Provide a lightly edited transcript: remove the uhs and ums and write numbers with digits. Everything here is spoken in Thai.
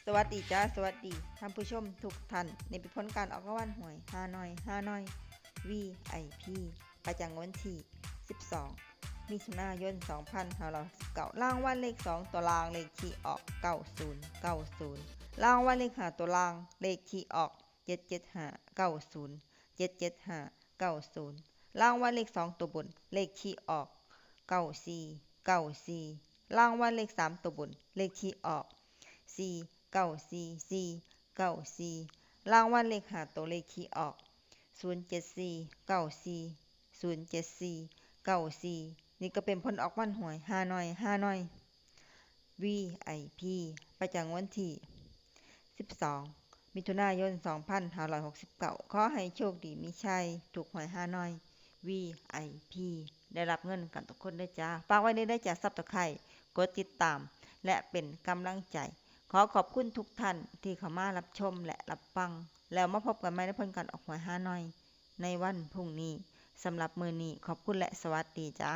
สวัสดีจ้าสวัสดีท่านผู้ชมทุกท่านในเป็นผลการออกรางวัลหวยฮานอย VIP ประจำวันที่12มิถุนายน2569รางวัลเลข2ตัวรางเลขที่ออก9090รางวัลเลข5ตัวรางเลขที่ออก77590 77590รางวัลเลข2ตัวบนเลขที่ออก9494รางวัลเลข3ตัวบนเลขที่ออก494494รางวัลเลข5ตัวเลขที่ออก0749407494นี่ก็เป็นผลออกวันหวยฮานอย VIP ประจำวันที่12มิถุนายน2569ขอให้โชคดีมีชัยถูกหวยฮานอย VIP ได้รับเงินกันทุกคนด้วยจ้าฝากไว้ได้จ้าSubscribeกดติดตามและเป็นกำลังใจขอขอบคุณทุกท่านที่เข้ามารับชมและรับฟังแล้วมาพบกันใหม่ในผลการออกหวยฮานอยในวันพรุ่งนี้สำหรับมื้อนี้ขอบคุณและสวัสดีจ้า